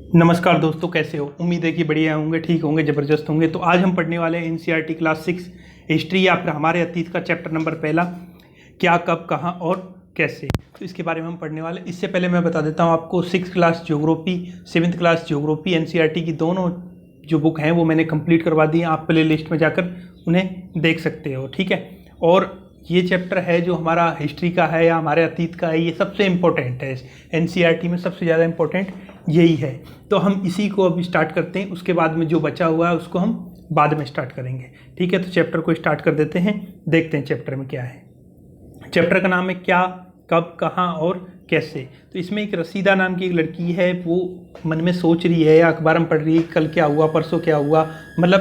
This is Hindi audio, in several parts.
नमस्कार दोस्तों, कैसे हो? उम्मीद है कि बढ़िया होंगे, ठीक होंगे, ज़बरदस्त होंगे। तो आज हम पढ़ने वाले हैं एनसीईआरटी क्लास 6 हिस्ट्री या फिर हमारे अतीत का चैप्टर नंबर पहला, क्या, कब, कहाँ और कैसे। तो इसके बारे में हम पढ़ने वाले। इससे पहले मैं बता देता हूँ आपको, 6th class geography, 7th class geography NCERT की दोनों जो बुक हैं वो मैंने कंप्लीट करवा दी हैं। आप प्ले लिस्ट में जाकर उन्हें देख सकते हो, ठीक है। और ये चैप्टर है जो हमारा हिस्ट्री का है या हमारे अतीत का है, ये सबसे इम्पोर्टेंट है। एनसीईआरटी में सबसे ज़्यादा इम्पोर्टेंट यही है। तो हम इसी को अभी स्टार्ट करते हैं, उसके बाद में जो बचा हुआ है उसको हम बाद में स्टार्ट करेंगे, ठीक है। तो चैप्टर को स्टार्ट कर देते हैं, देखते हैं चैप्टर में क्या है। चैप्टर का नाम है क्या, कब, कहाँ और कैसे। तो इसमें एक रसीदा नाम की एक लड़की है, वो मन में सोच रही है या अखबार में पढ़ रही है, कल क्या हुआ, परसों क्या हुआ, मतलब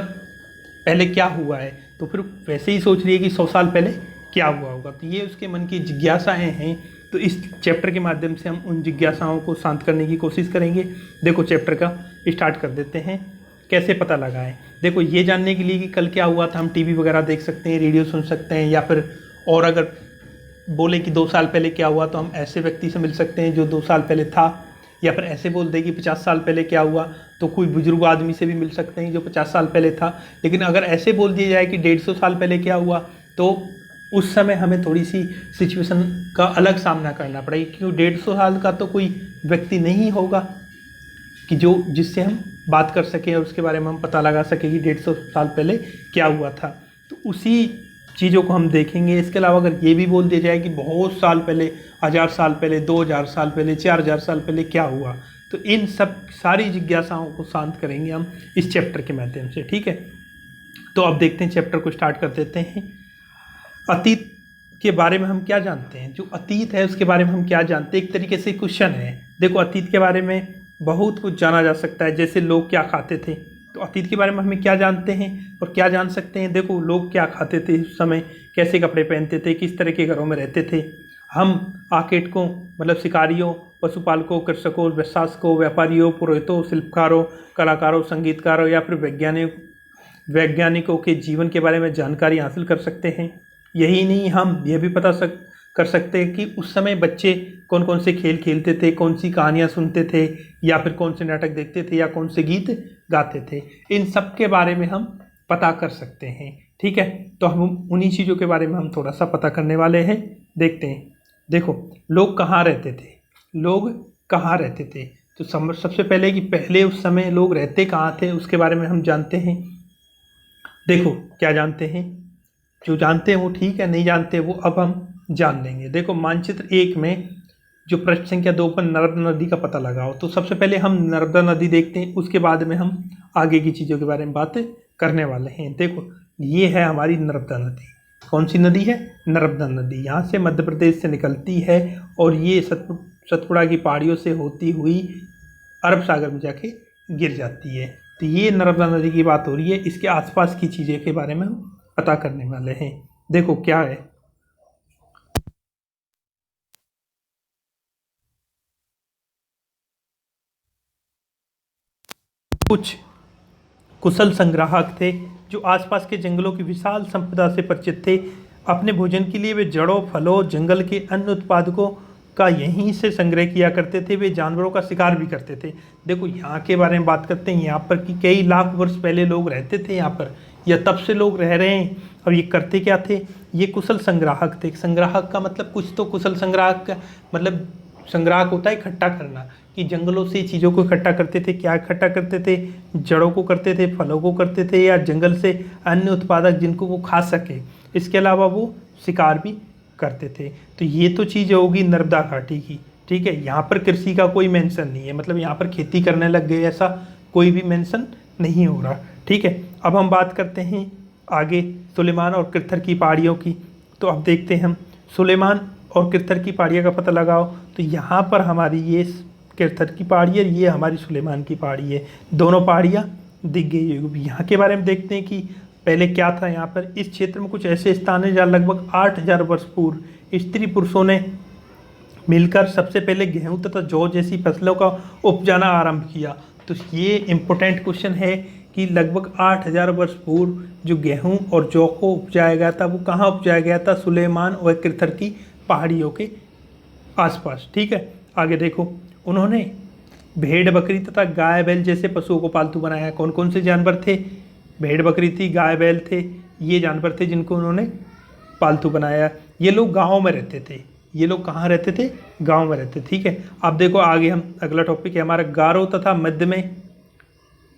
पहले क्या हुआ है। तो फिर वैसे ही सोच रही है कि 100 साल पहले क्या हुआ होगा। तो ये उसके मन की जिज्ञासाएँ हैं। तो इस चैप्टर के माध्यम से हम उन जिज्ञासाओं को शांत करने की कोशिश करेंगे। देखो चैप्टर का स्टार्ट कर देते हैं। कैसे पता लगाएं? देखो, ये जानने के लिए कि कल क्या हुआ था, हम टीवी वगैरह देख सकते हैं, रेडियो सुन सकते हैं, या फिर और अगर बोले कि 2 साल पहले क्या हुआ तो हम ऐसे व्यक्ति से मिल सकते हैं जो 2 साल पहले था, या फिर ऐसे बोल दे कि 50 साल पहले क्या हुआ तो कोई बुजुर्ग आदमी से भी मिल सकते हैं जो 50 साल पहले था। लेकिन अगर ऐसे बोल दिया जाए कि 150 साल पहले क्या हुआ तो उस समय हमें थोड़ी सी सिचुएशन का अलग सामना करना पड़ेगा, क्योंकि 150 साल का तो कोई व्यक्ति नहीं होगा कि जिससे हम बात कर सकें और उसके बारे में हम पता लगा सकें कि 150 साल पहले क्या हुआ था। तो उसी चीज़ों को हम देखेंगे। इसके अलावा अगर ये भी बोल दिया जाए कि बहुत साल पहले, 1000 साल पहले, 2000 साल पहले, 4000 साल पहले क्या हुआ, तो इन सब सारी जिज्ञासाओं को शांत करेंगे हम इस चैप्टर के माध्यम से, ठीक है। तो अब देखते हैं, चैप्टर को स्टार्ट कर देते हैं। अतीत के बारे में हम क्या जानते हैं? जो अतीत है उसके बारे में हम क्या जानते हैं? एक तरीके से क्वेश्चन है। देखो, अतीत के बारे में बहुत कुछ जाना जा सकता है, जैसे लोग क्या खाते थे। तो अतीत के बारे में हमें क्या जानते हैं और क्या जान सकते हैं? देखो, लोग क्या खाते थे उस समय, कैसे कपड़े पहनते थे, किस तरह के घरों में रहते थे। हम आकेटकों मतलब शिकारियों, पशुपालकों, कृषकों, प्रशासकों, व्यापारियों, पुरोहितों, शिल्पकारों, कलाकारों, संगीतकारों या फिर वैज्ञानिकों के जीवन के बारे में जानकारी हासिल कर सकते हैं। यही नहीं, हम यह भी कर सकते हैं कि उस समय बच्चे कौन कौन से खेल खेलते थे, कौन सी कहानियाँ सुनते थे, या फिर कौन से नाटक देखते थे, या कौन से गीत गाते थे। इन सब के बारे में हम पता कर सकते हैं, ठीक है। तो हम उन्हीं चीज़ों के बारे में हम थोड़ा सा पता करने वाले हैं, देखते हैं। देखो, लोग कहाँ रहते थे, लोग कहाँ रहते थे। तो सबसे पहले कि पहले उस समय लोग रहते कहाँ थे उसके बारे में हम जानते हैं। देखो, क्या जानते हैं? जो जानते हैं वो ठीक है, नहीं जानते वो अब हम जान लेंगे। देखो, मानचित्र 1 में जो पृष्ठ संख्या 2 पर नर्मदा नदी का पता लगाओ। तो सबसे पहले हम नर्मदा नदी देखते हैं, उसके बाद में हम आगे की चीज़ों के बारे में बात करने वाले हैं। देखो, ये है हमारी नर्मदा नदी। कौन सी नदी है? नर्मदा नदी। यहाँ से मध्य प्रदेश से निकलती है और ये सतपुड़ा की पहाड़ियों से होती हुई अरब सागर में जाके गिर जाती है। तो ये नर्मदा नदी की बात हो रही है। इसके आसपास की चीज़ें के बारे में हम पता करने वाले हैं। देखो क्या है, कुछ कुशल संग्राहक थे जो आसपास के जंगलों की विशाल संपदा से परिचित थे। अपने भोजन के लिए वे जड़ों, फलों, जंगल के अन्य उत्पादकों का यहीं से संग्रह किया करते थे। वे जानवरों का शिकार भी करते थे। देखो, यहाँ के बारे में बात करते हैं, यहाँ पर कि कई लाख वर्ष पहले लोग रहते थे यहाँ पर, या तब से लोग रह रहे हैं। और ये करते क्या थे? ये कुशल संग्राहक थे। संग्राहक का मतलब कुछ तो, कुशल संग्राहक का मतलब संग्राहक होता है इकट्ठा करना, कि जंगलों से चीज़ों को इकट्ठा करते थे। क्या इकट्ठा करते थे? जड़ों को करते थे, फलों को करते थे, या जंगल से अन्य उत्पादक जिनको वो खा सके। इसके अलावा वो शिकार भी करते थे। तो ये तो चीज़ होगी नर्मदा घाटी की, ठीक है। यहाँ पर कृषि का कोई मेंशन नहीं है, मतलब यहाँ पर खेती करने लग गए ऐसा कोई भी मेंशन नहीं हो रहा, ठीक है। अब हम बात करते हैं आगे सुलेमान और कृथर की पहाड़ियों की। तो अब देखते हैं हम, सुलेमान और कृथर की पहाड़ियों का पता लगाओ। तो यहाँ पर हमारी ये कृथर की पहाड़ी है, ये हमारी सुलेमान की पहाड़ी है। दोनों पहाड़ियाँ दिख गई। यहाँ के बारे में देखते हैं कि पहले क्या था। यहाँ पर इस क्षेत्र में कुछ ऐसे स्थान हैं जहाँ लगभग 8000 वर्ष पूर्व स्त्री पुरुषों ने मिलकर सबसे पहले गेहूँ तथा जौ जैसी फसलों का उपजाना आरंभ किया। तो ये इम्पोर्टेंट क्वेश्चन है कि लगभग 8000 वर्ष पूर्व जो गेहूँ और जौ को उपजाया गया था वो कहाँ उपजाया गया था? सुलेमान और कृथर की पहाड़ियों के आसपास, ठीक है। आगे देखो, उन्होंने भेड़ बकरी तथा गाय बैल जैसे पशुओं को पालतू बनाया। कौन कौन से जानवर थे? भेड़ बकरी थी, गाय बैल थे, ये जानवर थे जिनको उन्होंने पालतू बनाया। ये लोग गाँव में रहते थे। ये लोग कहाँ रहते थे? गाँव में रहते। ठीक है, अब देखो आगे हम अगला टॉपिक है हमारा गारो तथा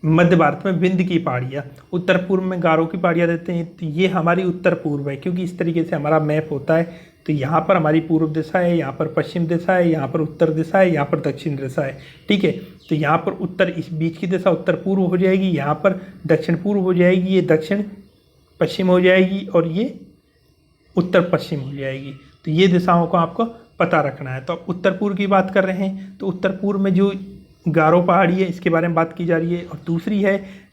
मध्य भारत में विंध्य की पहाड़ियाँ। उत्तर पूर्व में गारो की पहाड़ियाँ देते हैं, तो ये हमारी उत्तर पूर्व है, क्योंकि इस तरीके से हमारा मैप होता है। तो यहाँ पर हमारी पूर्व दिशा है, यहाँ पर पश्चिम दिशा है, यहाँ पर उत्तर दिशा है, यहाँ पर दक्षिण दिशा है। ठीक है, तो यहाँ पर उत्तर, इस बीच की दिशा उत्तर पूर्व हो जाएगी, यहाँ पर दक्षिण पूर्व हो जाएगी, ये दक्षिण पश्चिम हो जाएगी, और ये उत्तर पश्चिम हो जाएगी। तो ये दिशाओं को आपको पता रखना है। तो अब उत्तर पूर्व की बात कर रहे हैं, तो उत्तर पूर्व में जो गारो पहाड़ी है इसके बारे में बात की जा रही है, और दूसरी है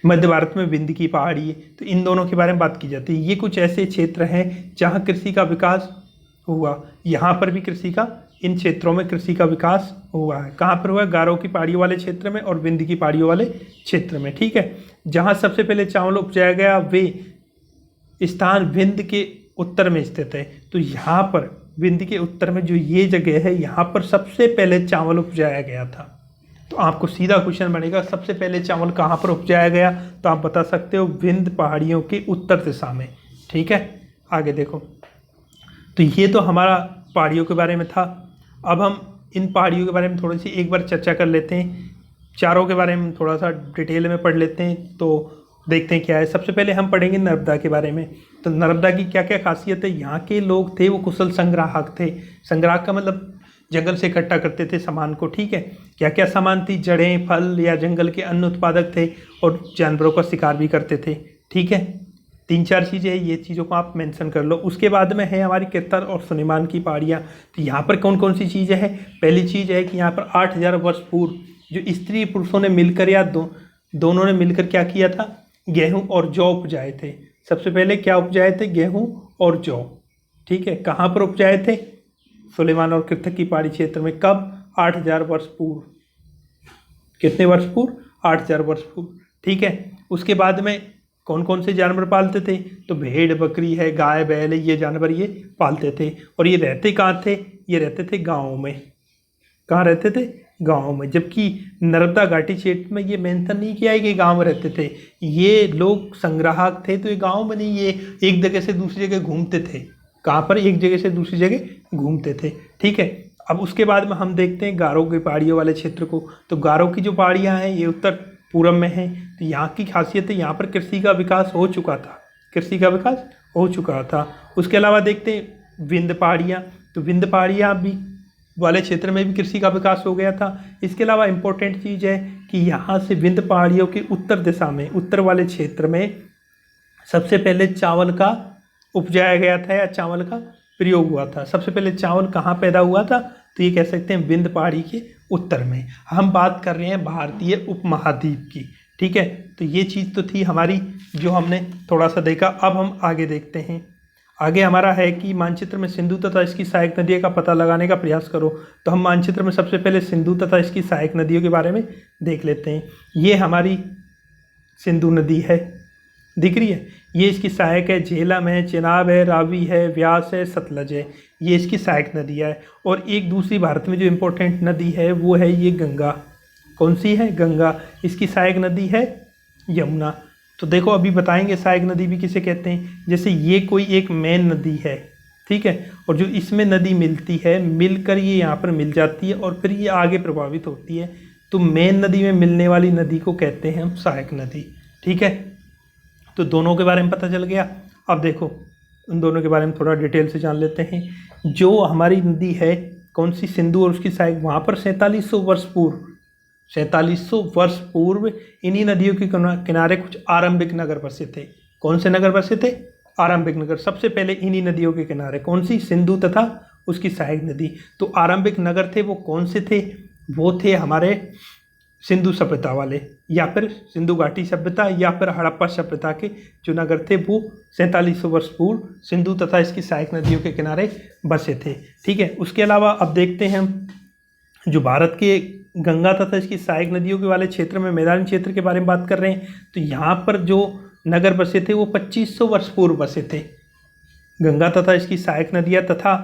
मध्य भारत में विंध्य की पहाड़ी है। तो इन दोनों के बारे में बात की जाती है। ये कुछ ऐसे क्षेत्र हैं जहाँ कृषि का विकास हुआ। यहाँ पर भी कृषि का, इन क्षेत्रों में कृषि का विकास हुआ है। कहाँ पर हुआ? गारो की पहाड़ियों वाले क्षेत्र में और विंध्य की पहाड़ियों वाले क्षेत्र में। ठीक है, जहाँ सबसे पहले चावल उपजाया गया वे स्थान विंध्य के उत्तर में स्थित है। तो यहाँ पर विंध्य के उत्तर में जो ये जगह है, यहाँ पर सबसे पहले चावल उपजाया गया था। तो आपको सीधा क्वेश्चन बनेगा, सबसे पहले चावल कहाँ पर उपजाया गया? तो आप बता सकते हो विंध्य पहाड़ियों के उत्तर दिशा में। ठीक है, आगे देखो। तो ये तो हमारा पहाड़ियों के बारे में था। अब हम इन पहाड़ियों के बारे में थोड़ी सी एक बार चर्चा कर लेते हैं। चारों के बारे में थोड़ा सा डिटेल में पढ़ लेते हैं, तो देखते हैं क्या है। सबसे पहले हम पढ़ेंगे नर्मदा के बारे में। तो नर्मदा की क्या क्या खासियत है? यहाँ के लोग थे वो कुशल संग्राहक थे। संग्राहक का मतलब जंगल से इकट्ठा करते थे सामान को। ठीक है, क्या क्या सामान थी? जड़ें, फल या जंगल के अन्न उत्पादक थे, और जानवरों का शिकार भी करते थे। ठीक है, 3-4 चीज़ें हैं, ये चीज़ों को आप मेंशन कर लो। उसके बाद में है हमारी कित्तर और सुलेमान की पहाड़ियाँ। तो यहाँ पर कौन कौन सी चीज़ें हैं? पहली चीज़ है कि यहाँ पर 8000 वर्ष पूर्व जो स्त्री पुरुषों ने मिलकर या दोनों ने मिलकर क्या किया था? गेहूँ और जौ उपजाए थे। सबसे पहले क्या उपजाए थे? गेहूँ और जौ। ठीक है, कहाँ पर उपजाए थे? सुलेमान और कित्तर की पहाड़ी क्षेत्र में। कब? 8000 वर्ष पूर्व। कितने वर्ष पूर्व? 8000 वर्ष पूर्व। ठीक है, उसके बाद में कौन कौन से जानवर पालते थे? तो भेड़ बकरी है, गाय बैल है, ये जानवर ये पालते थे। और ये रहते कहाँ थे? ये रहते थे गाँव में। कहाँ रहते थे? गाँव में। जबकि नर्मदा घाटी क्षेत्र में ये मेंशन नहीं किया है कि गाँव में रहते थे। ये लोग संग्राहक थे, तो ये गाँव में नहीं, ये एक जगह से दूसरी जगह घूमते थे। कहाँ पर? एक जगह से दूसरी जगह घूमते थे। ठीक है, अब उसके बाद में हम देखते हैं गारो की पहाड़ियों वाले क्षेत्र को। तो गारो की जो पहाड़ियाँ हैं ये उत्तर पूर्व में हैं। तो यहाँ की खासियत है, यहाँ पर कृषि का विकास हो चुका था। कृषि का विकास हो चुका था। उसके अलावा देखते हैं विंध्य पहाड़ियाँ। तो विंध्य पहाड़ियाँ भी वाले क्षेत्र में भी कृषि का विकास हो गया था। इसके अलावा इम्पोर्टेंट चीज़ है कि यहाँ से विंध्य पहाड़ियों की उत्तर दिशा में, उत्तर वाले क्षेत्र में सबसे पहले चावल का उपजाया गया था या चावल का प्रयोग हुआ था। सबसे पहले चावल कहाँ पैदा हुआ था? तो ये कह सकते हैं विंध्य पहाड़ी के उत्तर में। हम बात कर रहे हैं भारतीय उपमहाद्वीप की। ठीक है, तो ये चीज़ तो थी हमारी जो हमने थोड़ा सा देखा। अब हम आगे देखते हैं। आगे हमारा है कि मानचित्र में सिंधु तथा इसकी सहायक नदियों का पता लगाने का प्रयास करो। तो हम मानचित्र में सबसे पहले सिंधु तथा इसकी सहायक नदियों के बारे में देख लेते हैं। ये हमारी सिंधु नदी है, दिख रही है। ये इसकी सहायक है। झेलम है, चिनाब है, रावी है, व्यास है, सतलज है। ये इसकी सहायक नदियाँ है। और एक दूसरी भारत में जो इम्पोर्टेंट नदी है वो है ये गंगा। कौन सी है? गंगा। इसकी सहायक नदी है यमुना। तो देखो अभी बताएंगे सहायक नदी भी किसे कहते हैं। जैसे ये कोई एक मेन नदी है, ठीक है, और जो इसमें नदी मिलती है, मिलकर ये यहाँ पर मिल जाती है और फिर ये आगे प्रभावित होती है। तो मेन नदी में मिलने वाली नदी को कहते हैं हम सहायक नदी। ठीक है, तो दोनों के बारे में पता चल गया। अब देखो उन दोनों के बारे में थोड़ा डिटेल से जान लेते हैं। जो हमारी नदी है कौन सी? सिंधु और उसकी सहायक, वहाँ पर 4700 वर्ष पूर्व, 4700 वर्ष पूर्व इन्हीं नदियों के किनारे कुछ आरंभिक नगर बसे थे। कौन से नगर बसे थे? आरंभिक नगर। सबसे पहले इन्हीं नदियों के किनारे, कौन सी? सिंधु तथा उसकी सहायक नदी। तो आरंभिक नगर थे वो कौन से थे? वो थे हमारे सिंधु सभ्यता वाले, या फिर सिंधु घाटी सभ्यता, या फिर हड़प्पा सभ्यता के जो नगर थे वो 4700 वर्ष पूर्व सिंधु तथा इसकी सहायक नदियों के किनारे बसे थे। ठीक है, उसके अलावा अब देखते हैं हम जो भारत के गंगा तथा इसकी सहायक नदियों के वाले क्षेत्र में, मैदानी क्षेत्र के बारे में बात कर रहे हैं। तो यहाँ पर जो नगर बसे थे वो 2500 वर्ष पूर्व बसे थे। गंगा तथा इसकी सहायक नदियाँ तथा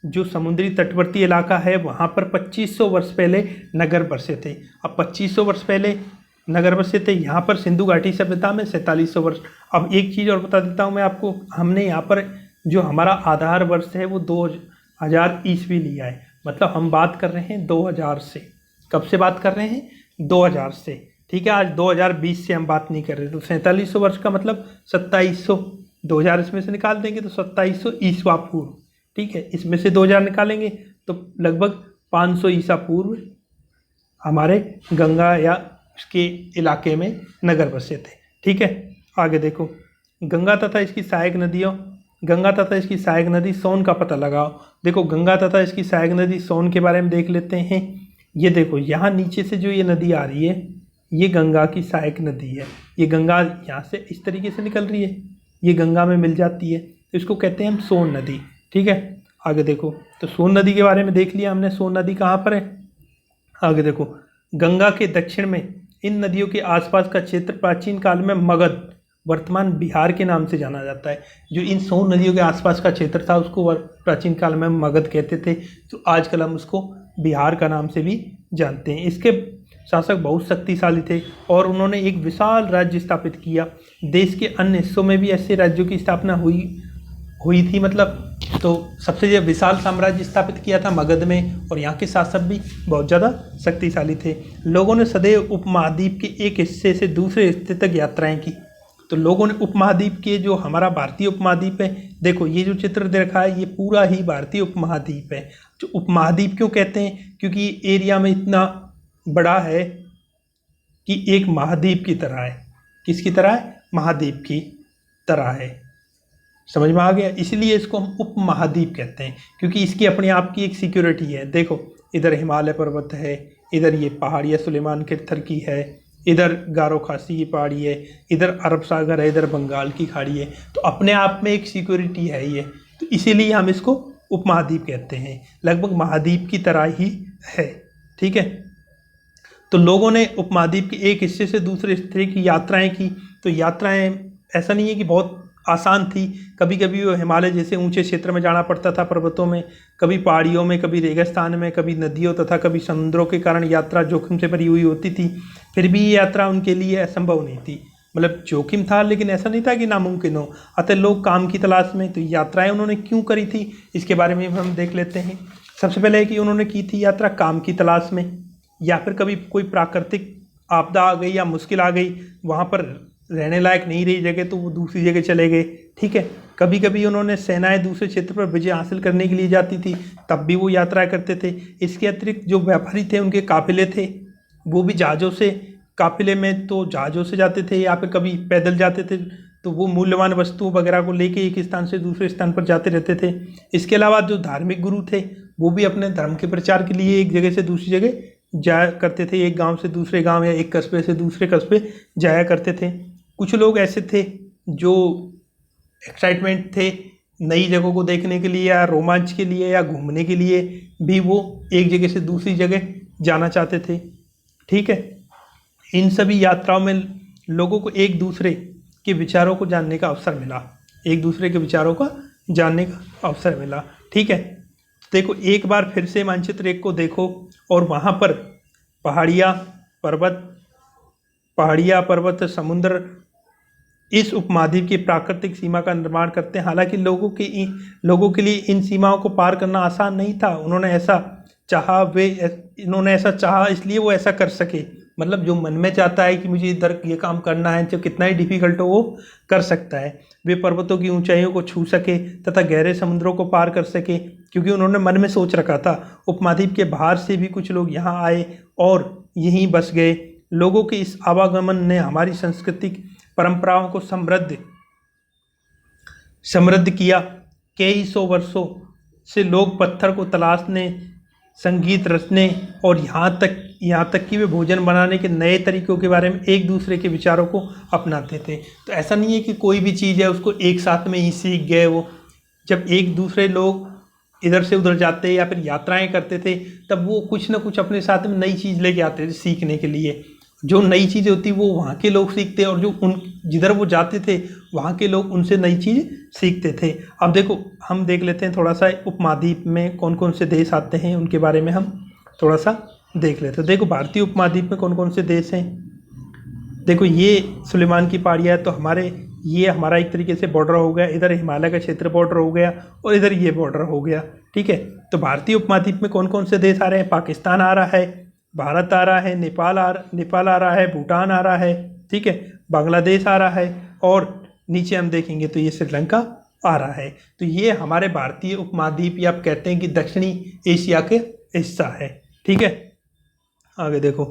जो समुद्री तटवर्ती इलाका है वहाँ पर 2500 वर्ष पहले नगर बसे थे। अब 2500 वर्ष पहले नगर बसे थे, यहाँ पर सिंधु घाटी सभ्यता में 4700 वर्ष। अब एक चीज़ और बता देता हूँ मैं आपको, हमने यहाँ पर जो हमारा आधार वर्ष है वो 2000 ईस्वी लिया है, मतलब हम बात कर रहे हैं 2000 से। कब से बात कर रहे हैं? 2000 से, ठीक है। आज 2020 से हम बात नहीं कर रहे। तो 4700 वर्ष का मतलब 2700, 2000 इसमें से निकाल देंगे तो 2700 ईस्वा पूर्व, ठीक है। इसमें से 2000 निकालेंगे तो लगभग 500 ईसा पूर्व हमारे गंगा या उसके इलाके में नगर बसे थे, ठीक है। आगे देखो, गंगा तथा इसकी सहायक नदी सोन का पता लगाओ। देखो, गंगा तथा इसकी सहायक नदी सोन के बारे में देख लेते हैं। ये देखो, यहाँ नीचे से जो ये नदी आ रही है ये गंगा की सहायक नदी है। ये गंगा यहाँ से इस तरीके से निकल रही है, ये गंगा में मिल जाती है, तो इसको कहते हैं हम सोन नदी, ठीक है। आगे देखो, तो सोन नदी के बारे में देख लिया हमने, सोन नदी कहाँ पर है। आगे देखो, गंगा के दक्षिण में इन नदियों के आसपास का क्षेत्र प्राचीन काल में मगध, वर्तमान बिहार के नाम से जाना जाता है। जो इन सोन नदियों के आसपास का क्षेत्र था उसको प्राचीन काल में मगध कहते थे, तो आजकल हम उसको बिहार का नाम से भी जानते हैं। इसके शासक बहुत शक्तिशाली थे और उन्होंने एक विशाल राज्य स्थापित किया। देश के अन्य हिस्सों में भी ऐसे राज्यों की स्थापना हुई थी, मतलब तो सबसे विशाल साम्राज्य स्थापित किया था मगध में, और यहाँ के शासक भी बहुत ज़्यादा शक्तिशाली थे। लोगों ने सदैव उपमहाद्वीप के एक हिस्से से दूसरे हिस्से तक यात्राएं की। तो लोगों ने उपमहाद्वीप के, जो हमारा भारतीय उपमहाद्वीप है, देखो ये जो चित्र दे रखा है ये पूरा ही भारतीय उपमहाद्वीप है। जो उपमहाद्वीप क्यों कहते हैं? क्योंकि ये एरिया में इतना बड़ा है कि एक महाद्वीप की तरह है। किसकी तरह है? महाद्वीप की तरह है। समझ में आ गया? इसलिए इसको हम उपमहाद्वीप कहते हैं, क्योंकि इसकी अपने आप की एक सिक्योरिटी है। देखो, इधर हिमालय पर्वत है, इधर ये पहाड़ियाँ सुलेमान के थर की है, इधर गारो खासी की पहाड़ी है, इधर अरब सागर है, इधर बंगाल की खाड़ी है। तो अपने आप में एक सिक्योरिटी है ये, तो इसीलिए हम इसको उपमहाद्वीप कहते हैं। लगभग महाद्वीप की तरह ही है, ठीक है। तो लोगों ने उपमहाद्वीप के एक हिस्से से दूसरे हिस्से की यात्राएं की। तो यात्राएं ऐसा नहीं है कि बहुत आसान थी, कभी कभी वो हिमालय जैसे ऊंचे क्षेत्र में जाना पड़ता था, पर्वतों में, कभी पहाड़ियों में, कभी रेगिस्तान में, कभी नदियों तथा कभी समुद्रों के कारण यात्रा जोखिम से भरी हुई होती थी। फिर भी ये यात्रा उनके लिए असंभव नहीं थी, मतलब जोखिम था लेकिन ऐसा नहीं था कि नामुमकिन हो। अतः लोग काम की तलाश में, तो यात्राएं उन्होंने क्यों करी थी इसके बारे में हम देख लेते हैं। सबसे पहले कि उन्होंने की थी यात्रा काम की तलाश में, या फिर कभी कोई प्राकृतिक आपदा आ गई या मुश्किल आ गई, वहाँ पर रहने लायक नहीं रही जगह, तो वो दूसरी जगह चले गए, ठीक है। कभी कभी उन्होंने सेनाएं दूसरे क्षेत्र पर विजय हासिल करने के लिए जाती थी, तब भी वो यात्रा करते थे। इसके अतिरिक्त जो व्यापारी थे उनके काफिले थे, वो भी जहाज़ों से, काफिले में तो जहाज़ों से जाते थे या फिर कभी पैदल जाते थे, तो वो मूल्यवान वस्तुओं वगैरह को लेके एक स्थान से दूसरे स्थान पर जाते रहते थे। इसके अलावा जो धार्मिक गुरु थे वो भी अपने धर्म के प्रचार के लिए एक जगह से दूसरी जगह जाया करते थे, एक गांव से दूसरे गांव या एक कस्बे से दूसरे कस्बे जाया करते थे। कुछ लोग ऐसे थे जो एक्साइटमेंट थे नई जगहों को देखने के लिए या रोमांच के लिए या घूमने के लिए भी, वो एक जगह से दूसरी जगह जाना चाहते थे, ठीक है। इन सभी यात्राओं में लोगों को एक दूसरे के विचारों को जानने का अवसर मिला, एक दूसरे के विचारों का जानने का अवसर मिला, ठीक है। देखो, एक बार फिर से मानचित्र एक को देखो और वहाँ पर पहाड़ियाँ पर्वत समुद्र इस उपमहाद्वीप की प्राकृतिक सीमा का निर्माण करते हैं। हालांकि लोगों के लिए इन सीमाओं को पार करना आसान नहीं था। इन्होंने ऐसा चाहा इसलिए वो ऐसा कर सके, मतलब जो मन में चाहता है कि मुझे इधर ये काम करना है, चाहे कितना ही डिफिकल्ट हो वो कर सकता है। वे पर्वतों की ऊंचाइयों को छू सके तथा गहरे समुद्रों को पार कर सके, क्योंकि उन्होंने मन में सोच रखा था। उपमहाद्वीप के बाहर से भी कुछ लोग यहाँ आए और यहीं बस गए। लोगों के इस आवागमन ने हमारी सांस्कृतिक परंपराओं को समृद्ध किया। कई सौ वर्षों से लोग पत्थर को तलाशने, संगीत रचने और यहाँ तक कि वे भोजन बनाने के नए तरीकों के बारे में एक दूसरे के विचारों को अपनाते थे। तो ऐसा नहीं है कि कोई भी चीज़ है उसको एक साथ में ही सीख गए। वो जब एक दूसरे लोग इधर से उधर जाते या फिर यात्राएं करते थे, तब वो कुछ ना कुछ अपने साथ में नई चीज़ लेके आते थे सीखने के लिए। जो नई चीज़ें होती वो वहाँ के लोग सीखते और जो उन जिधर वो जाते थे वहाँ के लोग उनसे नई चीज़ सीखते थे। अब देखो हम देख लेते हैं थोड़ा सा उपमहाद्वीप में कौन कौन से देश आते हैं, उनके बारे में हम थोड़ा सा देख लेते हैं। देखो भारतीय उपमहाद्वीप में कौन कौन से देश हैं। देखो ये सुलेमान की पहाड़ियाँ है, तो ये हमारा एक तरीके से बॉर्डर हो गया, इधर हिमालय का क्षेत्र बॉर्डर हो गया और इधर ये बॉर्डर हो गया। ठीक है, तो भारतीय उपमहाद्वीप में कौन कौन से देश आ रहे हैं। पाकिस्तान आ रहा है, भारत आ रहा है, नेपाल आ रहा है, भूटान आ रहा है, ठीक है, बांग्लादेश आ रहा है और नीचे हम देखेंगे तो ये श्रीलंका आ रहा है। तो ये हमारे भारतीय उपमहाद्वीप या आप कहते हैं कि दक्षिणी एशिया के हिस्सा है। ठीक है, आगे देखो,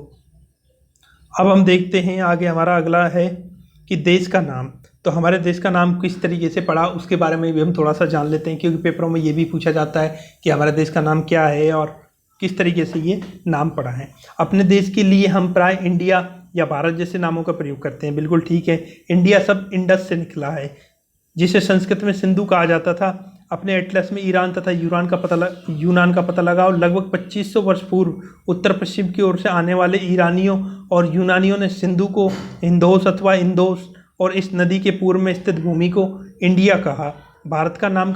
अब हम देखते हैं आगे हमारा अगला है कि देश का नाम। तो हमारे देश का नाम किस तरीके से पड़ा उसके बारे में भी हम थोड़ा सा जान लेते हैं, क्योंकि पेपरों में ये भी पूछा जाता है कि हमारे देश का नाम क्या है और किस तरीके से ये नाम पड़ा है। अपने देश के लिए हम प्राय इंडिया या भारत जैसे नामों का प्रयोग करते हैं, बिल्कुल ठीक है। इंडिया सब इंडस से निकला है, जिसे संस्कृत में सिंधु कहा जाता था। अपने एटलस में ईरान तथा यूनान का पता लगाओ। लगभग 2500 वर्ष पूर्व उत्तर पश्चिम की ओर से आने वाले ईरानियों और यूनानियों ने सिंधु को हिंदोस अथवा इंदोस और इस नदी के पूर्व में स्थित भूमि को इंडिया कहा। भारत नाम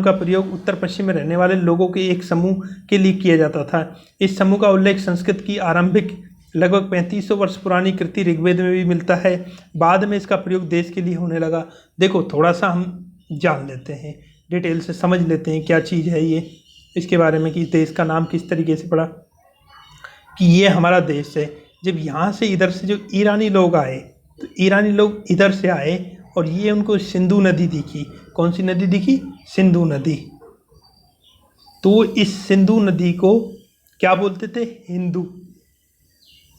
का प्रयोग उत्तर पश्चिम में रहने वाले लोगों के एक समूह के लिए किया जाता था। इस समूह का उल्लेख संस्कृत की आरंभिक लगभग 3500 वर्ष पुरानी कृति ऋग्वेद में भी मिलता है। बाद में इसका प्रयोग देश के लिए होने लगा। देखो थोड़ा सा हम जान लेते हैं, डिटेल से समझ लेते हैं क्या चीज़ है ये, इसके बारे में कि देश का नाम किस तरीके से पड़ा। कि ये हमारा देश है। जब यहाँ से इधर से जो ईरानी लोग आए, तो ईरानी लोग इधर से आए और ये उनको सिंधु नदी दिखी। कौन सी नदी दिखी? सिंधु नदी। तो इस सिंधु नदी को क्या बोलते थे? हिंदू।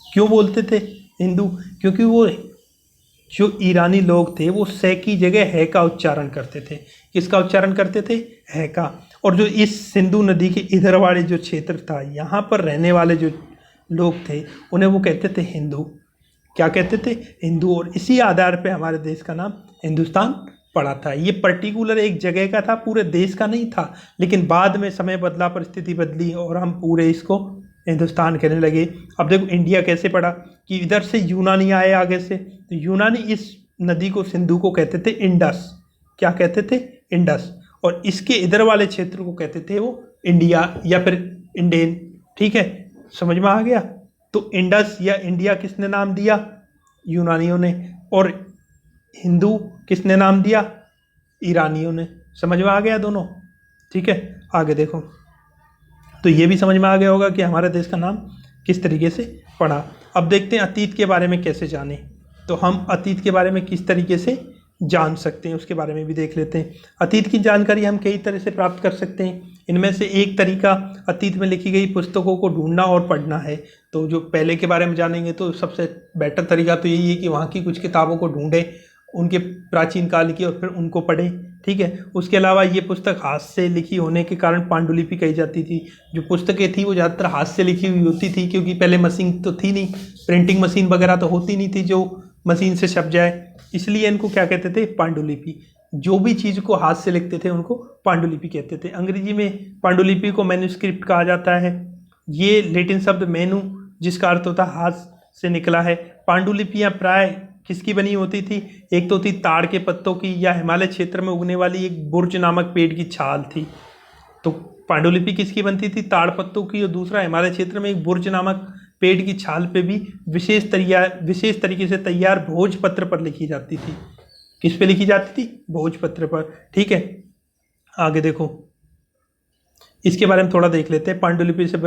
क्यों बोलते थे हिंदू? क्योंकि वो जो ईरानी लोग थे वो से की जगह है का उच्चारण करते थे। किसका उच्चारण करते थे? है का। और जो इस सिंधु नदी के इधर वाले जो क्षेत्र था, यहाँ पर रहने वाले जो लोग थे उन्हें वो कहते थे हिंदू। क्या कहते थे? हिंदू। और इसी आधार पे हमारे देश का नाम हिंदुस्तान पड़ा था। ये पर्टिकुलर एक जगह का था, पूरे देश का नहीं था। लेकिन बाद में समय बदला, परिस्थिति बदली और हम पूरे इसको हिंदुस्तान कहने लगे। अब देखो इंडिया कैसे पड़ा कि इधर से यूनानी आए आगे से, तो यूनानी इस नदी को, सिंधु को कहते थे इंडस। क्या कहते थे? इंडस। और इसके इधर वाले क्षेत्र को कहते थे वो इंडिया या फिर इंडियन। ठीक है, समझ में आ गया। तो इंडस या इंडिया किसने नाम दिया? यूनानियों ने। और हिंदू किसने नाम दिया? ईरानियों ने। समझ में आ गया दोनों? ठीक है, आगे देखो। तो ये भी समझ में आ गया होगा कि हमारे देश का नाम किस तरीके से पड़ा। अब देखते हैं अतीत के बारे में कैसे जाने। तो हम अतीत के बारे में किस तरीके से जान सकते हैं उसके बारे में भी देख लेते हैं। अतीत की जानकारी हम कई तरह से प्राप्त कर सकते हैं। इनमें से एक तरीका अतीत में लिखी गई पुस्तकों को ढूंढना और पढ़ना है। तो जो पहले के बारे में जानेंगे तो सबसे बेटर तरीका तो यही है कि वहाँ की कुछ किताबों को ढूंढें, उनके प्राचीन काल की, और फिर उनको पढ़ें। ठीक है, उसके अलावा ये पुस्तक हाथ से लिखी होने के कारण पांडुलिपि कही जाती थी। जो पुस्तकें थी वो ज़्यादातर हाथ से लिखी हुई होती थी, क्योंकि पहले मशीन तो थी नहीं, प्रिंटिंग मशीन वगैरह तो होती नहीं थी जो मशीन से छप जाए। इसलिए इनको क्या कहते थे? पांडुलिपि। जो भी चीज़ को हाथ से लिखते थे उनको पांडुलिपि कहते थे। अंग्रेजी में पांडुलिपि को मैन्युस्क्रिप्ट कहा जाता है। ये लैटिन शब्द मेनू, जिसका अर्थ होता है हाथ से निकला है। पांडुलिपियाँ प्राय किसकी बनी होती थी? एक तो थी ताड़ के पत्तों की या हिमालय क्षेत्र में उगने वाली एक बुर्ज नामक पेड़ की छाल थी। तो पांडुलिपि किसकी बनती थी? ताड़ पत्तों की। और दूसरा हिमालय क्षेत्र में एक बुर्ज नामक पेड़ की छाल पे भी विशेष तरीके से तैयार भोजपत्र पर लिखी जाती थी। किस पे लिखी जाती थी? भोजपत्र पर। ठीक है, आगे देखो, इसके बारे में थोड़ा देख लेते हैं। पांडुलिपि से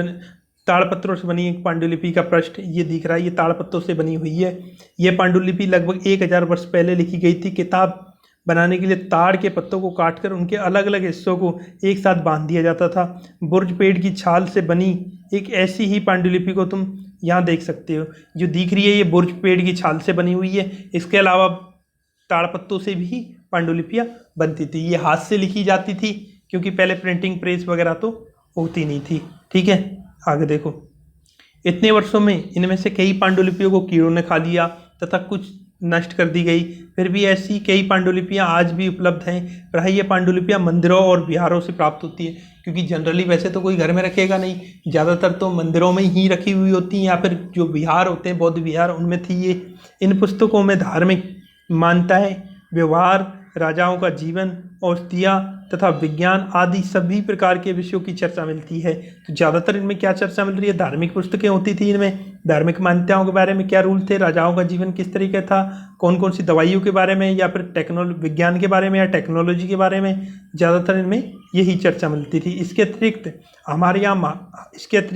ताड़पत्रों से बनी एक पांडुलिपि का पृष्ठ ये दिख रहा है, ये ताड़पत्रों से बनी हुई है। ये पांडुलिपि लगभग 1000 वर्ष पहले लिखी गई थी। किताब बनाने के लिए ताड़ के पत्तों को काटकर उनके अलग अलग हिस्सों को एक साथ बांध दिया जाता था। बुर्ज पेड़ की छाल से बनी एक ऐसी ही पांडुलिपि को तुम यहाँ देख सकते हो। जो दिख रही है ये बुर्ज पेड़ की छाल से बनी हुई है। इसके अलावा ताड़पत्तों से भी पांडुलिपियाँ बनती थी। ये हाथ से लिखी जाती थी, क्योंकि पहले प्रिंटिंग प्रेस वगैरह तो होती नहीं थी। ठीक है, आगे देखो। इतने वर्षों में इनमें से कई पांडुलिपियों को कीड़ों ने खा लिया तथा कुछ नष्ट कर दी गई। फिर भी ऐसी कई पांडुलिपियां आज भी उपलब्ध हैं। प्रायः ये पांडुलिपियां मंदिरों और विहारों से प्राप्त होती है, क्योंकि जनरली वैसे तो कोई घर में रखेगा नहीं, ज़्यादातर तो मंदिरों में ही रखी हुई होती हैं, या फिर जो विहार होते हैं बौद्ध विहार उनमें थी ये। इन पुस्तकों में धार्मिक मान्यताएं, व्यवहार, राजाओं का जीवन, औषधियाँ तथा विज्ञान आदि सभी प्रकार के विषयों की चर्चा मिलती है। तो ज़्यादातर इनमें क्या चर्चा मिल रही है? धार्मिक पुस्तकें होती थी इनमें, धार्मिक मान्यताओं के बारे में क्या रूल थे, राजाओं का जीवन किस तरीके था, कौन कौन सी दवाइयों के बारे में, या फिर विज्ञान के बारे में या टेक्नोलॉजी के बारे में, ज़्यादातर इनमें यही चर्चा मिलती थी। इसके अतिरिक्त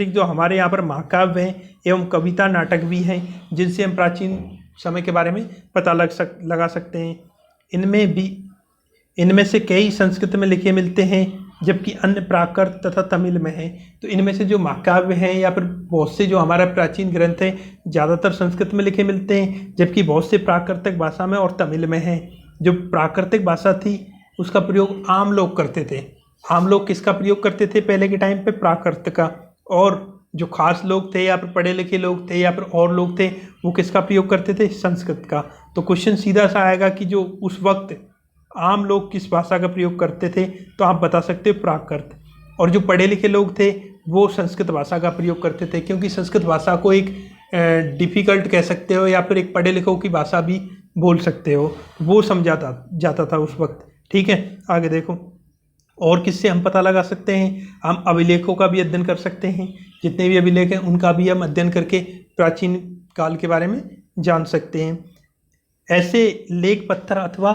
जो हमारे यहाँ पर महाकाव्य हैं एवं कविता नाटक भी हैं, जिनसे हम प्राचीन समय के बारे में पता लगा सकते हैं। इनमें से कई संस्कृत में लिखे मिलते हैं, जबकि अन्य प्राकृत तथा तमिल में हैं। तो इनमें से जो महाकाव्य हैं या फिर बहुत से जो हमारा प्राचीन ग्रंथ हैं, ज़्यादातर संस्कृत में लिखे मिलते हैं, जबकि बहुत से प्राकृतिक भाषा में और तमिल में हैं। जो प्राकृतिक भाषा थी उसका प्रयोग आम लोग करते थे। आम लोग किसका प्रयोग करते थे पहले के टाइम पे? प्राकृत का। और जो खास लोग थे या फिर पढ़े लिखे लोग थे या फिर और लोग थे, वो किसका प्रयोग करते थे? संस्कृत का। तो क्वेश्चन सीधा सा आएगा कि जो उस वक्त आम लोग किस भाषा का प्रयोग करते थे, तो आप बता सकते हो प्राकृत। और जो पढ़े लिखे लोग थे वो संस्कृत भाषा का प्रयोग करते थे, क्योंकि संस्कृत भाषा को एक डिफ़िकल्ट कह सकते हो या फिर एक पढ़े लिखों की भाषा भी बोल सकते हो, वो समझा जाता था उस वक्त। ठीक है, आगे देखो और किससे हम पता लगा सकते हैं? हम अभिलेखों का भी अध्ययन कर सकते हैं। जितने भी अभिलेख हैं उनका भी हम अध्ययन करके प्राचीन काल के बारे में जान सकते हैं। ऐसे लेख पत्थर अथवा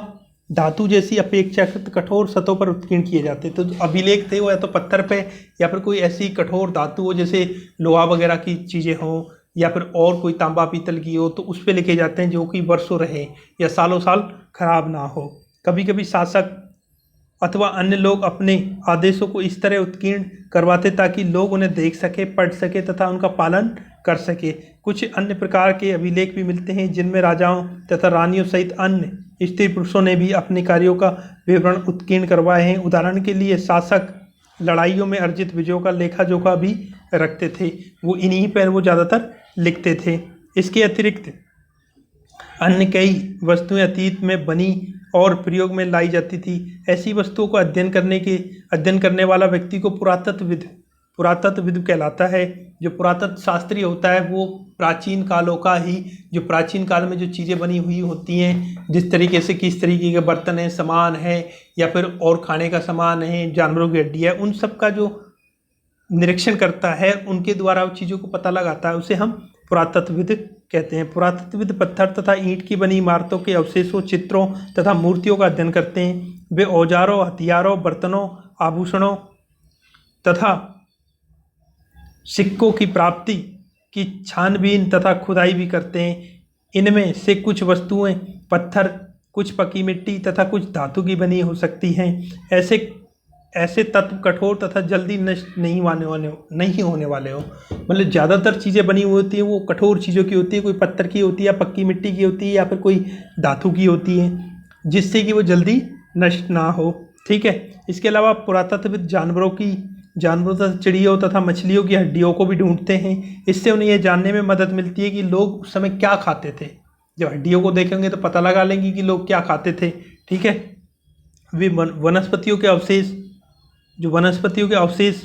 धातु जैसी अपेक्षाकृत कठोर सतहों पर उत्कीर्ण किए जाते। तो अभिलेख थे वो या तो पत्थर पे या फिर कोई ऐसी कठोर धातु हो, जैसे लोहा वगैरह की चीज़ें हों या फिर और कोई तांबा पीतल की हो, तो उस पे लिखे जाते हैं, जो कि वर्षों रहे या सालों साल खराब ना हो। कभी कभी शासक अथवा अन्य लोग अपने आदेशों को इस तरह उत्कीर्ण करवाते ताकि लोग उन्हें देख सके, पढ़ सके तथा उनका पालन कर सके। कुछ अन्य प्रकार के अभिलेख भी मिलते हैं जिनमें राजाओं तथा रानियों सहित अन्य स्त्री पुरुषों ने भी अपने कार्यों का विवरण उत्कीर्ण करवाए हैं। उदाहरण के लिए शासक लड़ाइयों में अर्जित विजयों का लेखा जोखा भी रखते थे, वो इन्हीं पर वो ज़्यादातर लिखते थे। इसके अतिरिक्त अन्य कई वस्तुएं अतीत में बनी और प्रयोग में लाई जाती थी। ऐसी वस्तुओं को अध्ययन करने वाला व्यक्ति को पुरातत्वविद कहलाता है। जो पुरातत्व शास्त्री होता है वो प्राचीन कालों का ही, जो प्राचीन काल में जो चीज़ें बनी हुई होती हैं, जिस तरीके से किस तरीके के बर्तन हैं, सामान है या फिर और खाने का सामान है, जानवरों की हड्डी है, उन सब का जो निरीक्षण करता है, उनके द्वारा उन चीज़ों को पता लगाता है, उसे हम पुरातत्वविद कहते हैं। पुरातत्वविद पत्थर तथा ईंट की बनी इमारतों के अवशेषों, चित्रों तथा मूर्तियों का अध्ययन करते हैं। वे औजारों, हथियारों, बर्तनों, आभूषणों तथा सिक्कों की प्राप्ति की छानबीन तथा खुदाई भी करते हैं। इनमें से कुछ वस्तुएं पत्थर, कुछ पकी मिट्टी तथा कुछ धातु की बनी हो सकती हैं। ऐसे तत्व कठोर तथा जल्दी नष्ट नहीं होने वाले हो। मतलब ज़्यादातर चीज़ें बनी हुई होती हैं वो कठोर चीज़ों की होती है, कोई पत्थर की होती है या पक्की मिट्टी की होती है या फिर कोई धातु की होती है, जिससे कि वो जल्दी नष्ट ना हो। ठीक है, इसके अलावा पुरातत्वविद जानवरों तथा चिड़ियों तथा मछलियों की हड्डियों को भी ढूंढते हैं। इससे उन्हें यह जानने में मदद मिलती है कि लोग उस समय क्या खाते थे। जब हड्डियों को देखेंगे तो पता लगा लेंगे कि लोग क्या खाते थे। ठीक है, वे वनस्पतियों के अवशेष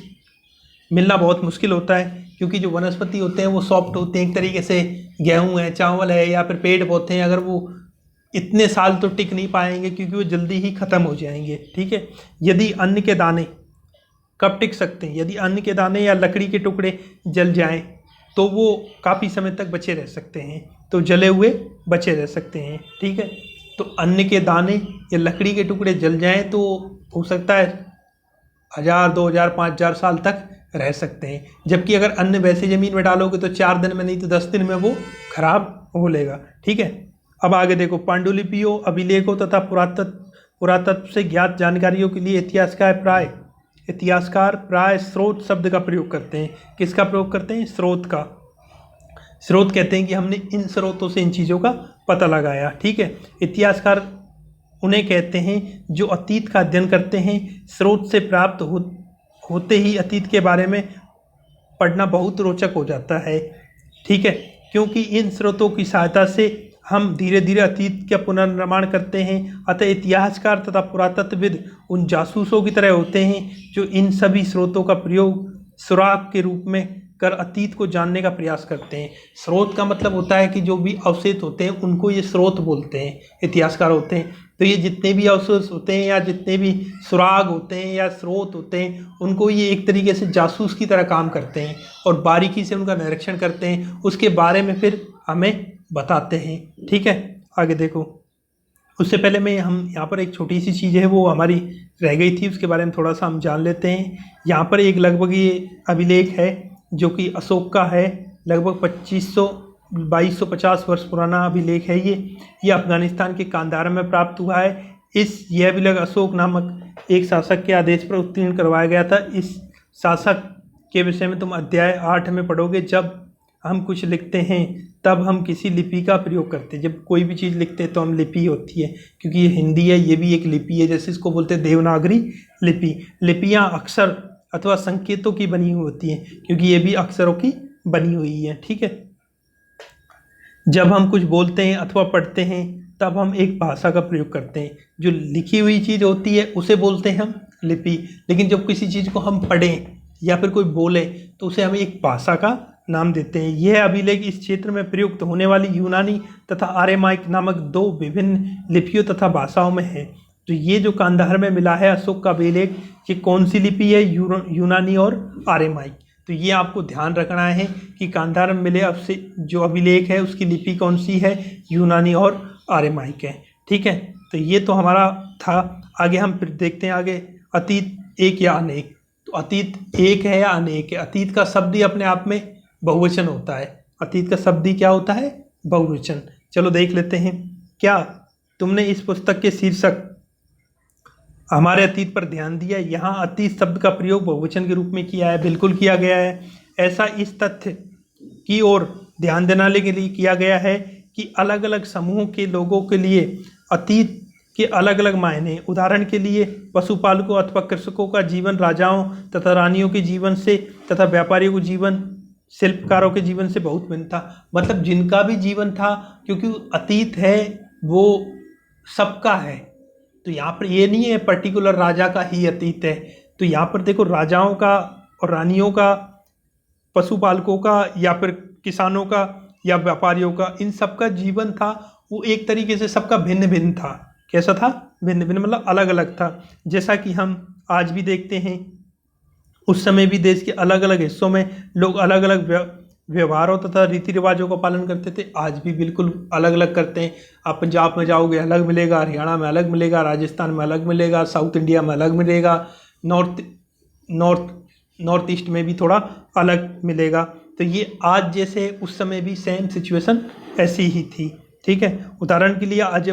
मिलना बहुत मुश्किल होता है, क्योंकि जो वनस्पति होते हैं वो सॉफ्ट होते हैं, एक तरीके से गेहूँ है, चावल है या फिर पेड़ पौधे हैं, अगर वो इतने साल तो टिक नहीं पाएंगे क्योंकि वो जल्दी ही ख़त्म हो जाएंगे। ठीक है, यदि अन्न के दाने कब टिक सकते हैं? यदि अन्न के दाने या लकड़ी के टुकड़े जल जाएं तो वो काफ़ी समय तक बचे रह सकते हैं, तो जले हुए बचे रह सकते हैं। ठीक है, तो अन्न के दाने या लकड़ी के टुकड़े जल जाएं तो हो सकता है 1000, 2000, 5000 साल तक रह सकते हैं। जबकि अगर अन्न वैसे ज़मीन में डालोगे तो 4 दिन में नहीं तो 10 दिन में वो खराब हो लेगा। ठीक है, अब आगे देखो, पांडुलिपियों, अभिलेखों तथा पुरातत्व से ज्ञात जानकारियों के लिए इतिहासकार प्राय स्रोत शब्द का प्रयोग करते हैं। किसका प्रयोग करते हैं? स्रोत का। स्रोत कहते हैं कि हमने इन स्रोतों से इन चीज़ों का पता लगाया। ठीक है, इतिहासकार उन्हें कहते हैं जो अतीत का अध्ययन करते हैं। स्रोत से प्राप्त होते ही अतीत के बारे में पढ़ना बहुत रोचक हो जाता है। ठीक है, क्योंकि इन स्रोतों की सहायता से हम धीरे धीरे अतीत का पुनर्निर्माण करते हैं। अतः इतिहासकार तथा पुरातत्वविद उन जासूसों की तरह होते हैं जो इन सभी स्रोतों का प्रयोग सुराग के रूप में कर अतीत को जानने का प्रयास करते हैं। स्रोत का मतलब होता है कि जो भी अवशेष होते हैं उनको ये स्रोत बोलते हैं, इतिहासकार होते हैं। तो ये जितने भी अवशेष होते हैं या जितने भी सुराग होते हैं या स्रोत होते हैं, उनको ये एक तरीके से जासूस की तरह काम करते हैं और बारीकी से उनका निरीक्षण करते हैं, उसके बारे में फिर हमें बताते हैं। ठीक है, आगे देखो। उससे पहले हम यहाँ पर एक छोटी सी चीज़ है वो हमारी रह गई थी, उसके बारे में थोड़ा सा हम जान लेते हैं। यहाँ पर एक लगभग ये अभिलेख है जो कि अशोक का है, लगभग 2250 वर्ष पुराना अभिलेख है ये अफगानिस्तान के कांधार में प्राप्त हुआ है। यह अभिलेख अशोक नामक एक शासक के आदेश पर उत्तीर्ण करवाया गया था। इस शासक के विषय में तुम अध्याय 8 में पढ़ोगे। जब हम कुछ लिखते हैं तब हम किसी लिपि का प्रयोग करते हैं। जब कोई भी चीज़ लिखते हैं तो हम लिपि होती है, क्योंकि ये हिंदी है, ये भी एक लिपि है, जैसे इसको बोलते हैं देवनागरी लिपि। लिपियाँ अक्षर अथवा संकेतों की बनी हुई होती हैं, क्योंकि ये भी अक्षरों की बनी हुई है। ठीक है, जब हम कुछ बोलते हैं अथवा पढ़ते हैं तब हम एक भाषा का प्रयोग करते हैं। जो लिखी हुई चीज़ होती है उसे बोलते हैं हम लिपि, लेकिन जब किसी चीज़ को हम पढ़ें या फिर कोई बोले तो उसे हम एक भाषा का नाम देते हैं। यह अभिलेख इस क्षेत्र में प्रयुक्त होने वाली यूनानी तथा आर्यमाइक नामक 2 विभिन्न लिपियों तथा भाषाओं में है। तो ये जो कांधार में मिला है अशोक का अभिलेख, ये कौन सी लिपि है? यूनानी और आर्यमाइक। तो ये आपको ध्यान रखना है कि कांधार में मिले अब से जो अभिलेख है उसकी लिपि कौन सी है? यूनानी और आर्यमाइक है। ठीक है, तो ये तो हमारा था। आगे हम फिर देखते हैं आगे, अतीत एक या अनेक। तो अतीत एक है या अनेक है? अतीत का शब्द ही अपने आप में बहुवचन होता है। अतीत का शब्द ही क्या होता है? बहुवचन। चलो देख लेते हैं। क्या तुमने इस पुस्तक के शीर्षक हमारे अतीत पर ध्यान दिया? यहाँ अतीत शब्द का प्रयोग बहुवचन के रूप में किया है। बिल्कुल किया गया है। ऐसा इस तथ्य की ओर ध्यान देने के लिए किया गया है कि अलग अलग समूह के लोगों के लिए अतीत के अलग अलग मायने। उदाहरण के लिए पशुपालकों अथवा कृषकों का जीवन राजाओं तथा रानियों के जीवन से तथा व्यापारियों के जीवन, शिल्पकारों के जीवन से बहुत भिन्न था। मतलब जिनका भी जीवन था, क्योंकि अतीत है वो सबका है। तो यहाँ पर ये नहीं है पर्टिकुलर राजा का ही अतीत है। तो यहाँ पर देखो, राजाओं का और रानियों का, पशुपालकों का या फिर किसानों का या व्यापारियों का, इन सबका जीवन था वो एक तरीके से सबका भिन्न भिन्न था। कैसा था? भिन्न भिन्न, मतलब अलग अलग था। जैसा कि हम आज भी देखते हैं, उस समय भी देश के अलग अलग हिस्सों में लोग अलग अलग व्यवहारों तथा रीति रिवाजों का पालन करते थे। आज भी बिल्कुल अलग अलग करते हैं। आप पंजाब में जाओगे अलग मिलेगा, हरियाणा में अलग मिलेगा, राजस्थान में अलग मिलेगा, साउथ इंडिया में अलग मिलेगा, नॉर्थ ईस्ट में भी थोड़ा अलग मिलेगा। तो ये आज जैसे उस समय भी सेम सिचुएशन ऐसी ही थी। ठीक है, उदाहरण के लिए आज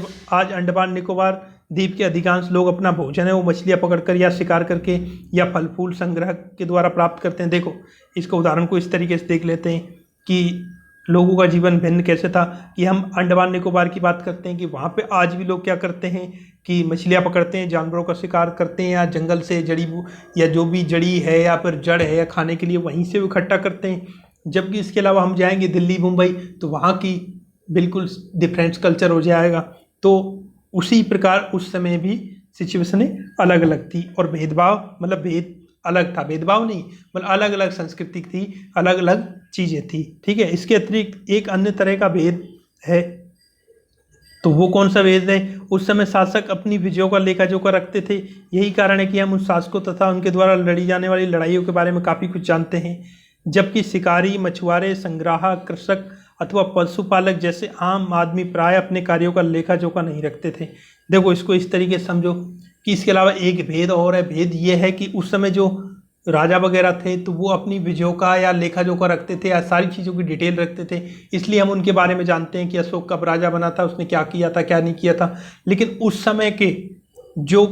अंडमान निकोबार द्वीप के अधिकांश लोग अपना भोजन है वो मछलियाँ पकड़कर या शिकार करके या फल फूल संग्रह के द्वारा प्राप्त करते हैं। देखो, इसका उदाहरण को इस तरीके से देख लेते हैं कि लोगों का जीवन भिन्न कैसे था। कि हम अंडमान निकोबार की बात करते हैं कि वहाँ पे आज भी लोग क्या करते हैं कि मछलियाँ पकड़ते हैं, जानवरों का शिकार करते हैं, या जंगल से या जो भी जड़ी है या फिर जड़ है या खाने के लिए वहीं से इकट्ठा करते हैं। जबकि इसके अलावा हम जाएंगे दिल्ली मुंबई तो वहाँ की बिल्कुल डिफरेंट कल्चर हो जाएगा। तो उसी प्रकार उस समय भी सिचुएशनें अलग अलग थी और भेदभाव, मतलब भेद अलग था, भेदभाव नहीं, मतलब अलग अलग संस्कृति थी, अलग अलग चीज़ें थी। ठीक है, इसके अतिरिक्त एक अन्य तरह का भेद है। तो वो कौन सा भेद है? उस समय शासक अपनी विजयों का लेखा जोखा रखते थे। यही कारण है कि हम उन शासकों तथा उनके द्वारा लड़ी जाने वाली लड़ाइयों के बारे में काफ़ी कुछ जानते हैं। जबकि शिकारी, मछुआरे, संग्राहक, कृषक अथवा पशुपालक जैसे आम आदमी प्राय अपने कार्यों का लेखा जोखा नहीं रखते थे। देखो, इसको इस तरीके से समझो कि इसके अलावा एक भेद और है। भेद ये है कि उस समय जो राजा वगैरह थे तो वो अपनी विजयों का या लेखा जोखा रखते थे या सारी चीज़ों की डिटेल रखते थे, इसलिए हम उनके बारे में जानते हैं कि अशोक कब राजा बना था, उसने क्या किया था, क्या नहीं किया था। लेकिन उस समय के जो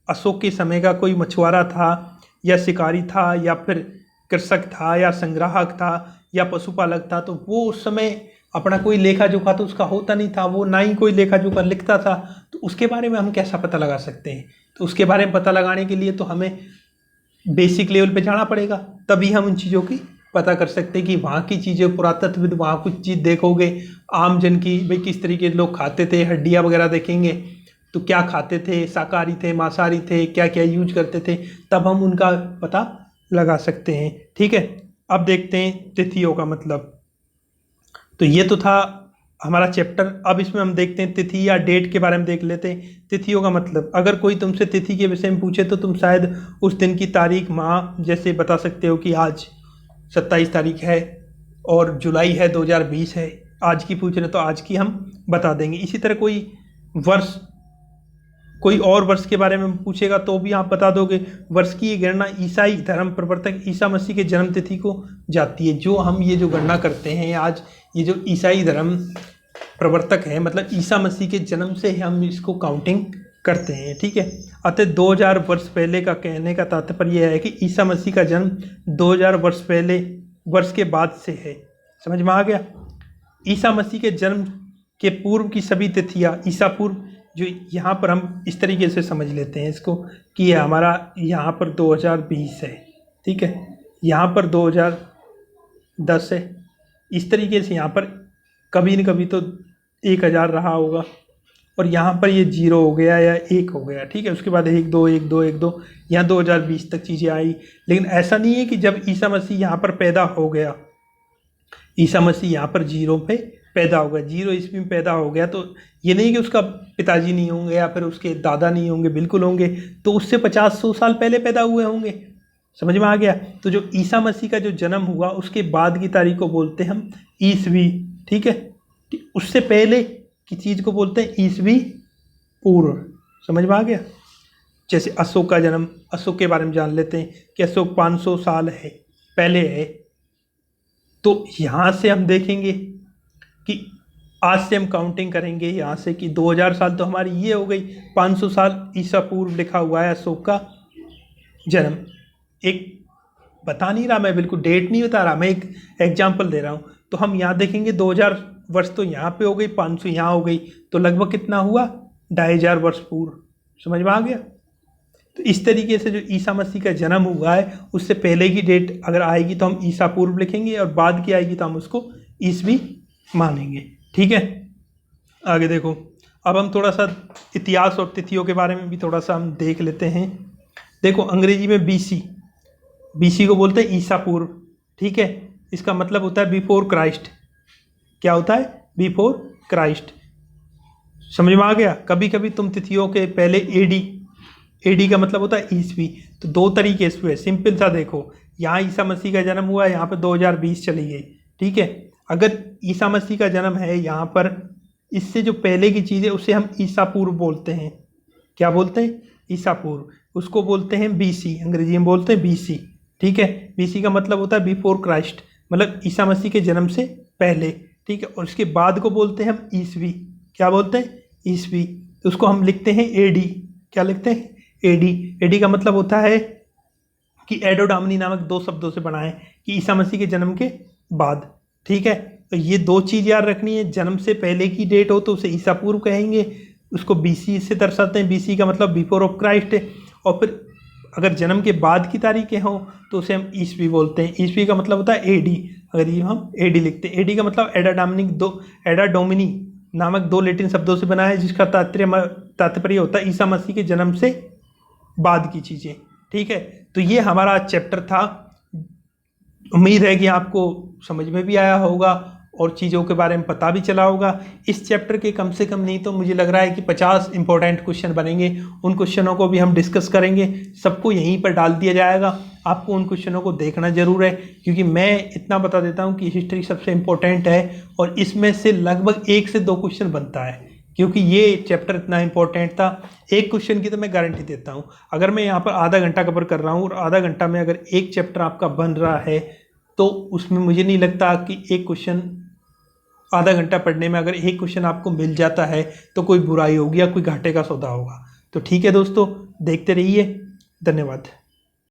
अशोक के समय का कोई मछुआरा था या शिकारी था या फिर कृषक था या संग्राहक था या पशुपालक था, तो वो उस समय अपना कोई लेखा जोखा तो उसका होता नहीं था, वो ना ही कोई लेखा जोखा लिखता था। तो उसके बारे में हम कैसा पता लगा सकते हैं? तो उसके बारे में पता लगाने के लिए तो हमें बेसिक लेवल पे जाना पड़ेगा, तभी हम उन चीज़ों की पता कर सकते हैं कि वहाँ की चीज़ें, पुरातत्वविद वहाँ कुछ चीज़ देखोगे, आम जन की भाई किस तरीके लोग खाते थे, हड्डियाँ वगैरह देखेंगे तो क्या खाते थे, शाकाहारी थे, मांसाहारी थे, क्या क्या यूज करते थे, तब हम उनका पता लगा सकते हैं। ठीक है, अब देखते हैं तिथियों का मतलब। तो ये तो था हमारा चैप्टर। अब इसमें हम देखते हैं तिथि या डेट के बारे में देख लेते हैं। तिथियों का मतलब, अगर कोई तुमसे तिथि के विषय में पूछे तो तुम शायद उस दिन की तारीख, माह जैसे बता सकते हो कि आज 27 तारीख है और जुलाई है 2020 है। आज की पूछ रहे तो आज की हम बता देंगे। इसी तरह कोई वर्ष, कोई और वर्ष के बारे में पूछेगा तो भी आप बता दोगे। वर्ष की ये गणना ईसाई धर्म प्रवर्तक ईसा मसीह के जन्म तिथि को जाती है। जो हम ये जो गणना करते हैं आज, ये जो ईसाई धर्म प्रवर्तक है, मतलब ईसा मसीह के जन्म से हम इसको काउंटिंग करते हैं। ठीक है, अतः 2000 वर्ष पहले का कहने का तात्पर्य यह है कि ईसा मसीह का जन्म 2000 वर्ष पहले, वर्ष के बाद से है। समझ में आ गया। ईसा मसीह के जन्म के पूर्व की सभी तिथियां, ईसा पूर्व, जो यहाँ पर हम इस तरीके से समझ लेते हैं इसको कि ये हमारा यहाँ पर 2020 है। ठीक है, यहाँ पर 2010 है। इस तरीके से यहाँ पर कभी न कभी तो 1000 रहा होगा और यहाँ पर ये 0 हो गया या 1 हो गया। ठीक है, उसके बाद 1 2 1 2 1 2, यहाँ 2020 तक चीज़ें आई। लेकिन ऐसा नहीं है कि जब ईसा मसीह यहाँ पर पैदा हो गया, ईसा मसीह यहाँ पर 0 पे पैदा होगा, 0 ईस्वी में पैदा हो गया, तो ये नहीं कि उसका पिताजी नहीं होंगे या फिर उसके दादा नहीं होंगे, बिल्कुल होंगे। तो उससे 50-100 साल पहले पैदा हुए होंगे। समझ में आ गया। तो जो ईसा मसीह का जो जन्म हुआ उसके बाद की तारीख को बोलते हैं हम ईसवी। ठीक है, उससे पहले की चीज़ को बोलते हैं ईसवी पूर्व। समझ में आ गया। जैसे अशोक का जन्म, अशोक के बारे में जान लेते हैं कि अशोक 500 साल है पहले है। तो यहाँ से हम देखेंगे कि आज से हम काउंटिंग करेंगे यहाँ से कि 2000 साल तो हमारी ये हो गई, 500 साल ईसा पूर्व लिखा हुआ है अशोक का जन्म। एक बता नहीं रहा मैं, बिल्कुल डेट नहीं बता रहा, मैं एक एग्जाम्पल दे रहा हूँ। तो हम यहाँ देखेंगे 2000 वर्ष तो यहाँ पे हो गई, 500 यहाँ हो गई, तो लगभग कितना हुआ, 2500 वर्ष पूर्व। समझ में आ गया। तो इस तरीके से जो ईसा मसीह का जन्म हुआ है उससे पहले की डेट अगर आएगी तो हम ईसा पूर्व लिखेंगे और बाद की आएगी तो हम उसको ईसवी मानेंगे। ठीक है, आगे देखो। अब हम थोड़ा सा इतिहास और तिथियों के बारे में भी थोड़ा सा हम देख लेते हैं। देखो, अंग्रेजी में बीसी को बोलते हैं ईसा पूर्व। ठीक है, इसका मतलब होता है बिफोर क्राइस्ट। क्या होता है? Before Christ. समझ में आ गया। कभी कभी तुम तिथियों के पहले एडी का मतलब होता है ईसवी। तो दो तरीके से हुए, सिंपल सा देखो, यहाँ ईसा मसीह का जन्म हुआ, यहाँ पर 2020 चली गई। ठीक है, अगर ईसा मसीह का जन्म है यहाँ पर, इससे जो पहले की चीज़ है उसे हम ईसा पूर्व बोलते हैं। क्या बोलते हैं? ईसा पूर्व। उसको बोलते हैं बीसी, अंग्रेजी में बोलते हैं बीसी। ठीक है, बीसी का मतलब होता है बिफोर क्राइस्ट, मतलब ईसा मसीह के जन्म से पहले। ठीक है, और उसके बाद को बोलते हैं हम ईसवी। क्या बोलते हैं? ईसवी। तो उसको हम लिखते हैं एडी। क्या लिखते हैं? एडी। एडी का मतलब होता है कि एडोडामनी नामक दो शब्दों से बना है कि ईसा मसीह के जन्म के बाद। ठीक है, तो ये दो चीज़ याद रखनी है। जन्म से पहले की डेट हो तो उसे ईसा पूर्व कहेंगे, उसको बीसी से दर्शाते हैं। बीसी का मतलब बिफोर ऑफ क्राइस्ट है। और फिर अगर जन्म के बाद की तारीखें हों तो उसे हम ईसवी बोलते हैं। ईसवी का मतलब होता है एडी। अगर ये हम एडी लिखते हैं, एडी का मतलब एडाडोमिनी नामक दो लैटिन शब्दों से बना है, जिसका तात्पर्य होता है ईसा मसीह के जन्म से बाद की चीज़ें। ठीक है, तो ये हमारा चैप्टर था। उम्मीद है कि आपको समझ में भी आया होगा और चीज़ों के बारे में पता भी चला होगा। इस चैप्टर के कम से कम नहीं तो मुझे लग रहा है कि 50 इंपॉर्टेंट क्वेश्चन बनेंगे। उन क्वेश्चनों को भी हम डिस्कस करेंगे, सबको यहीं पर डाल दिया जाएगा। आपको उन क्वेश्चनों को देखना जरूर है, क्योंकि मैं इतना बता देता हूँ कि हिस्ट्री सबसे इम्पोर्टेंट है और इसमें से लगभग 1 से 2 क्वेश्चन बनता है, क्योंकि ये चैप्टर इतना इंपॉर्टेंट था। एक क्वेश्चन की तो मैं गारंटी देता हूँ, अगर मैं यहाँ पर आधा घंटा कवर कर रहा हूँ और आधा घंटा में अगर एक चैप्टर आपका बन रहा है तो उसमें मुझे नहीं लगता कि एक क्वेश्चन, आधा घंटा पढ़ने में अगर एक क्वेश्चन आपको मिल जाता है तो कोई बुराई होगी या कोई घाटे का सौदा होगा। तो ठीक है दोस्तों, देखते रहिए। धन्यवाद।